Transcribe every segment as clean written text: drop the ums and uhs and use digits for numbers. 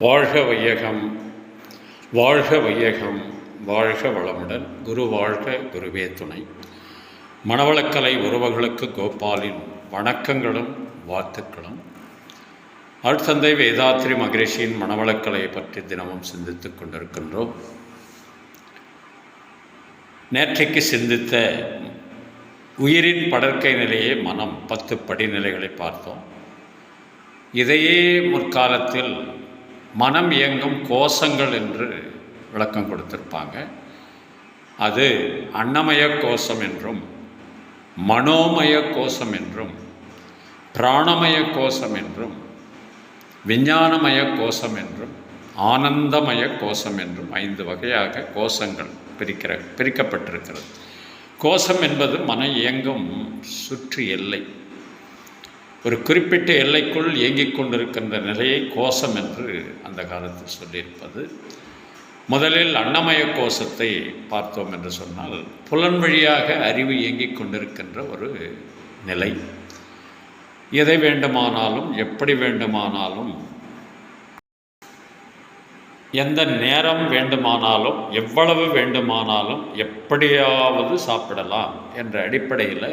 வாழ்க வையகம், வாழ்க வையகம், வாழ்க வளமுடன். குரு வாழ்க, குருவே துணை. மனவளக்கலை உறவுகளுக்கு கோபாலின் வணக்கங்களும் வாழ்த்துக்களும். அருட்தந்தை வேதாத்ரி மகரிஷியின் மனவளக்கலையை பற்றி தினமும் சிந்தித்துக் கொண்டிருக்கின்றோம். நேற்றைக்கு சிந்தித்த உயிரின் படற்கை நிலையே மனம் 10 படிநிலைகளை பார்த்தோம். இதையே முற்காலத்தில் மனம் இயங்கும் கோஷங்கள் என்று விளக்கம் கொடுத்திருப்பாங்க. அது அன்னமய கோஷம் என்றும், மனோமய கோஷம் என்றும், பிராணமய கோஷம் என்றும், விஞ்ஞானமய கோஷம் என்றும், ஆனந்தமய கோஷம் என்றும் 5 வகையாக கோஷங்கள் பிரிக்கப்பட்டிருக்கிறது. கோஷம் என்பது மன இயங்கும் சுற்று எல்லை. ஒரு குறிப்பிட்ட எல்லைக்குள் இயங்கிக் கொண்டிருக்கின்ற நிலையை கோஷம் என்று அந்த காலத்தில் சொல்லியிருப்பது. முதலில் அன்னமய கோஷத்தை பார்த்தோம் என்று சொன்னால், புலன் வழியாக அறிவு இயங்கிக் கொண்டிருக்கின்ற ஒரு நிலை. எதை வேண்டுமானாலும், எப்படி வேண்டுமானாலும், எந்த நேரம் வேண்டுமானாலும், எவ்வளவு வேண்டுமானாலும், எப்படியாவது சாப்பிடலாம் என்ற அடிப்படையில்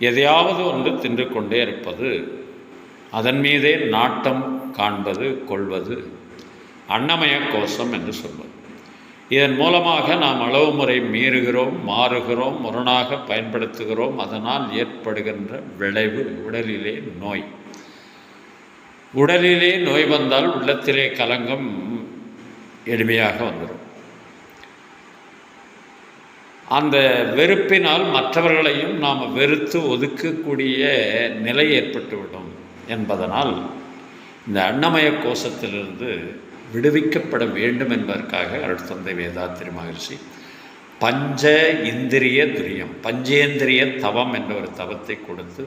எதையாவது ஒன்று தின்று கொண்டே இருப்பது, அதன் மீதே நாட்டம் காண்பது, கொள்வது அன்னமய கோஷம் என்று சொல்வது. இதன் மூலமாக நாம் அளவு முறை மீறுகிறோம், மாறுகிறோம், முரணாக பயன்படுத்துகிறோம். அதனால் ஏற்படுகின்ற விளைவு உடலிலே நோய். உடலிலே நோய் வந்தால் உள்ளத்திலே கலங்கம் எளிமையாக வந்துடும். அந்த வெறுப்பினால் மற்றவர்களையும் நாம் வெறுத்து ஒதுக்கக்கூடிய நிலை ஏற்பட்டுவிடும் என்பதனால் இந்த அன்னமய கோஷத்திலிருந்து விடுவிக்கப்பட வேண்டும் என்பதற்காக அருட்தந்தை வேதாத்ரி மகரிஷி பஞ்ச இந்திரிய துரியம், பஞ்சேந்திரிய தவம் என்ற ஒரு தவத்தை கொடுத்து,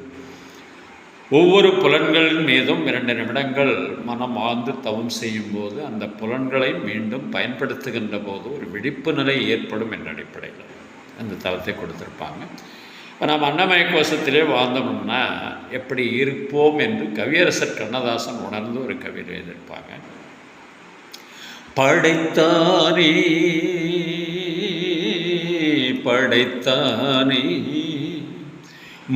ஒவ்வொரு புலன்களின் மீதும் 2 நிமிடங்கள் மனம் ஆழ்ந்து தவம் செய்யும்போது அந்த புலன்களை மீண்டும் பயன்படுத்துகின்ற போது ஒரு விழிப்பு நிலை ஏற்படும் என்ற அடிப்படையில் அந்த தவத்தை கொடுத்துருப்பாங்க. இப்போ நாம் அன்னமய கோஷத்திலே வாழ்ந்தோம்னா எப்படி இருப்போம் என்று கவியரசர் கண்ணதாசன் உணர்ந்து ஒரு கவிதை எழுதியிருப்பாங்க. படைத்தானே படைத்தானே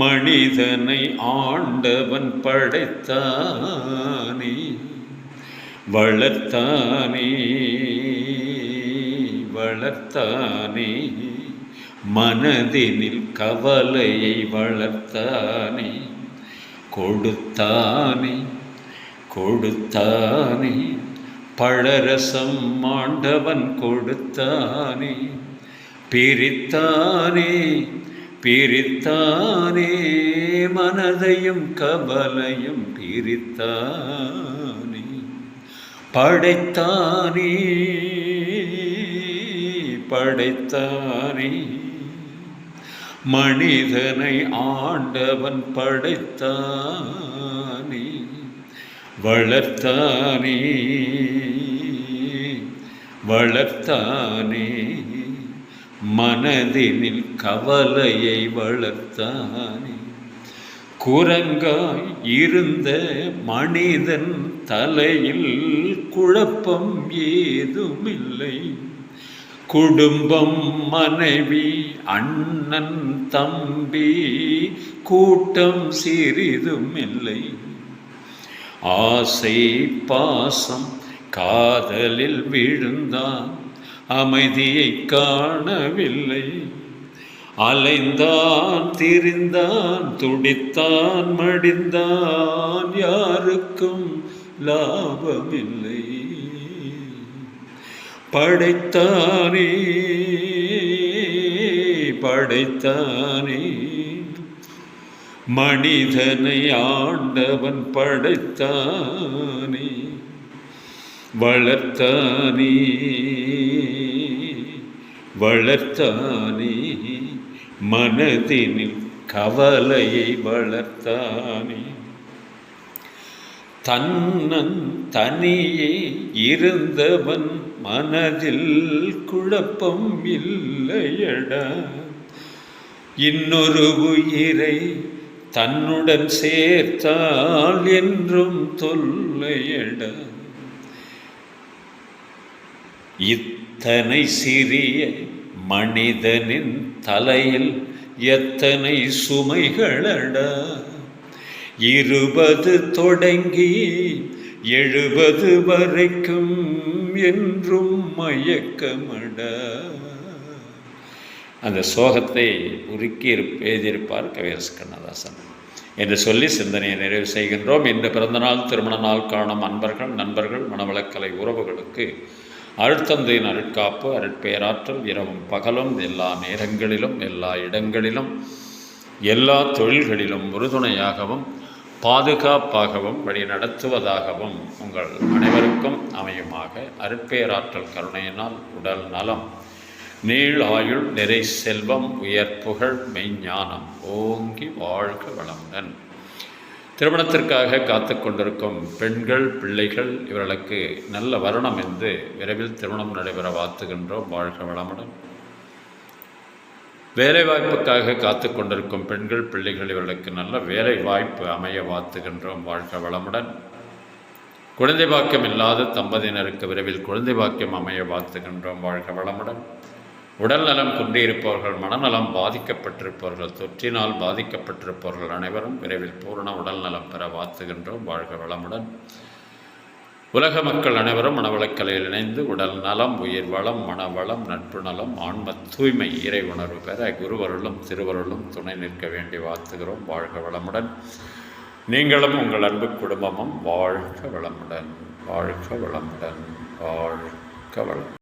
மனிதனை ஆண்டவன் படைத்தானே, வளர்த்தானே வளர்த்தானே, மனதினில் கவலையை வளர்த்தானே, கொடுத்தானே கொடுத்தானே, பழரசம் ஆண்டவன் கொடுத்தானே, பிரித்தானே பிரித்தானே, மனதையும் கவலையும் பிரித்தானே, படைத்தானே படைத்தானே, மனிதனை ஆண்டவன் படைத்தானே, வளர்த்தானே வளர்த்தானே, மனதினில் கவலையை வளர்த்தானே. குரங்காய் இருந்த மனிதன் தலையில் குழப்பம் ஏதுமில்லை. குடும்பம், மனைவி, அண்ணன், தம்பி, கூட்டம் சிறிதும் இல்லை. ஆசை பாசம் காதலில் விழுந்தான், அமைதியை காணவில்லை. அலைந்தான் திரிந்தான், துடித்தான் மடிந்தான், யாருக்கும் லாபமில்லை. படைத்தானே படைத்தானே, மனிதனை ஆண்டவன் படைத்தானே, வளர்த்தானே வளர்த்தானே, மனதினில் கவலையை வளர்த்தானே. தன்னன் தனியே இருந்தவன் மனதில் குழப்பம் இல்லையடா. இன்னொரு உயிரை தன்னுடன் சேர்த்தால் என்றும் தொல்லையடா. இத்தனை சிறிய மனிதனின் தலையில் எத்தனை சுமைகளடா, 20 தொடங்கி 70 வரைக்கும் என்றும் மயக்கமடா. அந்த சோகத்தை உருக்கி எழுதியிருப்பார் கவியரசு கண்ணதாசன் என்று சொல்லி சிந்தனையை நிறைவு செய்கின்றோம். இன்று பிறந்தநாள், திருமண நாள் காணும் அன்பர்கள், நண்பர்கள், மனவளக்கலை உறவுகளுக்கு அருட்தந்தையின் அருட்காப்பு, அருட்பேராற்றல் இரவும் பகலும் எல்லா நேரங்களிலும் எல்லா இடங்களிலும் எல்லா தொழில்களிலும் உறுதுணையாகவும் பாதுகாப்பாகவும் வழி நடத்துவதாகவும் உங்கள் அனைவருக்கும் அமையுமாக. அருட்பேராற்றல் கருணையினால் உடல் நலம், நீள் ஆயுள், நிறை செல்வம், உயர் புகழ், மெய்ஞானம் ஓங்கி வாழ்க வளமுடன். திருமணத்திற்காக காத்து கொண்டிருக்கும் பெண்கள், பிள்ளைகள் இவர்களுக்கு நல்ல வருணம் என்று விரைவில் திருமணம் நடைபெற வாழ்த்துகின்றோம். வாழ்க வளமுடன். வேலைவாய்ப்புக்காக காத்து கொண்டிருக்கும் பெண்கள், பிள்ளைகள் இவர்களுக்கு நல்ல வேலை வாய்ப்பு அமைய வாழ்த்துகின்றோம். வாழ்க வளமுடன். குழந்தை பாக்கியம் இல்லாத தம்பதியினருக்கு விரைவில் குழந்தை பாக்கியம் அமைய வாழ்த்துகின்றோம். வாழ்க வளமுடன். உடல் நலம் குன்றியிருப்பவர்கள், மனநலம் பாதிக்கப்பட்டிருப்பவர்கள், தொற்றினால் பாதிக்கப்பட்டிருப்பவர்கள் அனைவரும் விரைவில் பூரண உடல் நலம் பெற வாழ்த்துகின்றோம். வாழ்க வளமுடன். உலக மக்கள் அனைவரும் மனவளக்கலையில் இணைந்து உடல் நலம், உயிர் வளம், மனவளம், நட்பு நலம், ஆன்ம தூய்மை, இறை உணர்வு பெற குருவருளும் திருவருளும் துணை நிற்க வேண்டி வாழ்த்துகிறோம். வாழ்க வளமுடன். நீங்களும் உங்கள் அன்பு குடும்பமும் வாழ்க வளமுடன். வாழ்க வளமுடன். வாழ்க வளம்.